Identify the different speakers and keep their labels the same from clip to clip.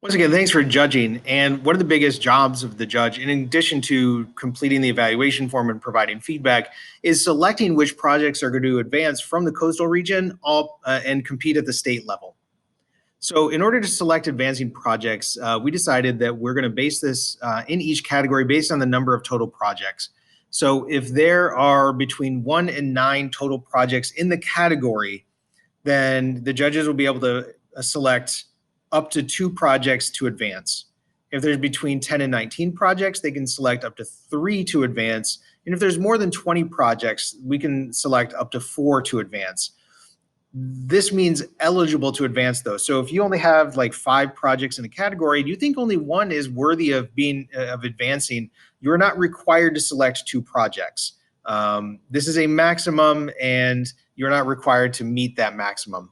Speaker 1: Once again, thanks for judging. And one of the biggest jobs of the judge, in addition to completing the evaluation form and providing feedback, is selecting which projects are going to advance from the coastal region and compete at the state level. So in order to select advancing projects, we decided that we're going to base this in each category based on the number of total projects. So if there are between 1 and 9 total projects in the category, then the judges will be able to select up to 2 projects to advance. If there's between 10 and 19 projects, they can select up to 3 to advance. And if there's more than 20 projects, we can select up to 4 to advance. This means eligible to advance those. So if you only have like 5 projects in a category and you think only one is worthy of advancing, you're not required to select 2 projects. This is a maximum and you're not required to meet that maximum.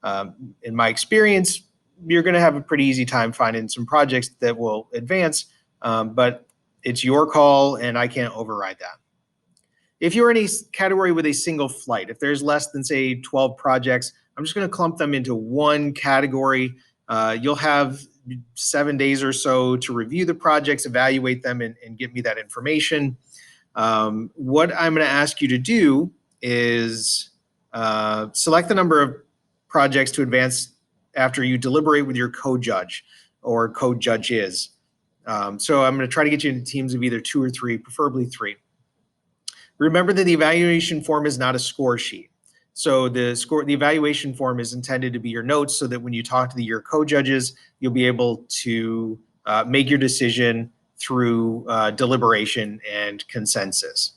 Speaker 1: In my experience, you're going to have a pretty easy time finding some projects that will advance, but it's your call and I can't override that. If you're in a category with a single flight, if there's less than say 12 projects, I'm just going to clump them into one category. You'll have 7 days or so to review the projects, evaluate them, and give me that information. What I'm going to ask you to do is select the number of projects to advance after you deliberate with your co-judge or co-judges. So I'm going to try to get you into teams of either 2 or 3, preferably 3. Remember that the evaluation form is not a score sheet. So the evaluation form is intended to be your notes so that when you talk to your co-judges, you'll be able to make your decision through deliberation and consensus.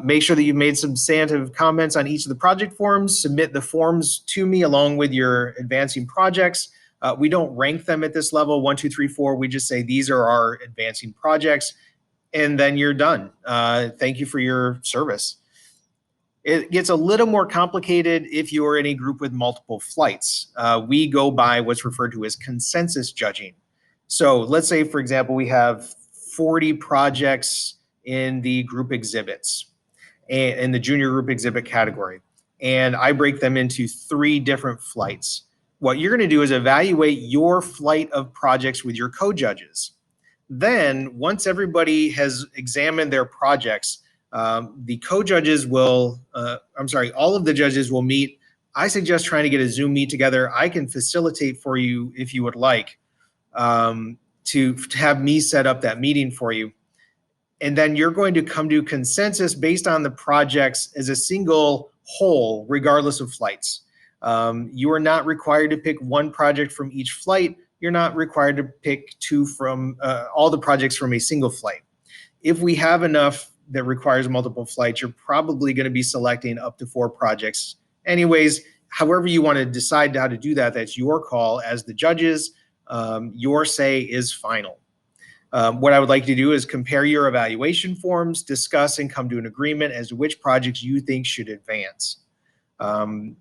Speaker 1: Make sure that you've made substantive comments on each of the project forms. Submit the forms to me along with your advancing projects. We don't rank them at this level, 1, 2, 3, 4. We just say these are our advancing projects, and then you're done. Thank you for your service. It gets a little more complicated if you're in a group with multiple flights. We go by what's referred to as consensus judging. So let's say, for example, we have 40 projects in the group exhibits, in the junior group exhibit category, and I break them into 3 different flights. What you're going to do is evaluate your flight of projects with your co-judges. Then, once everybody has examined their projects, the co-judges will, all of the judges will meet. I suggest trying to get a Zoom meet together. I can facilitate for you if you would like to have me set up that meeting for you. And then you're going to come to consensus based on the projects as a single whole, regardless of flights. You are not required to pick 1 project from each flight. You're not required to pick 2 from all the projects from a single flight. If we have enough that requires multiple flights, you're probably going to be selecting up to 4 projects. Anyways, however you want to decide how to do that, that's your call as the judges. Your say is final. What I would like to do is compare your evaluation forms, discuss and come to an agreement as to which projects you think should advance. The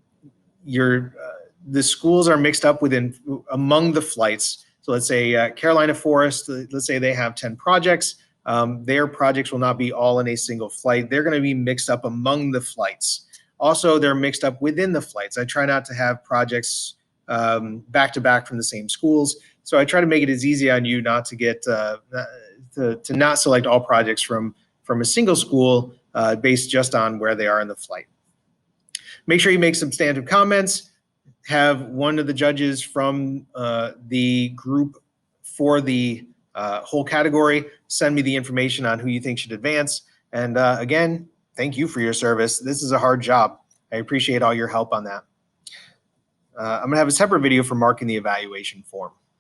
Speaker 1: schools are mixed up among the flights. So let's say Carolina Forest, let's say they have 10 projects. Their projects will not be all in a single flight. They're going to be mixed up among the flights. Also, they're mixed up within the flights. I try not to have projects back to back from the same schools. So I try to make it as easy on you not to get to not select all projects from a single school based just on where they are in the flight. Make sure you make substantive comments. Have one of the judges from the group for the whole category send me the information on who you think should advance. And again, thank you for your service. This is a hard job. I appreciate all your help on that. I'm going to have a separate video for marking the evaluation form.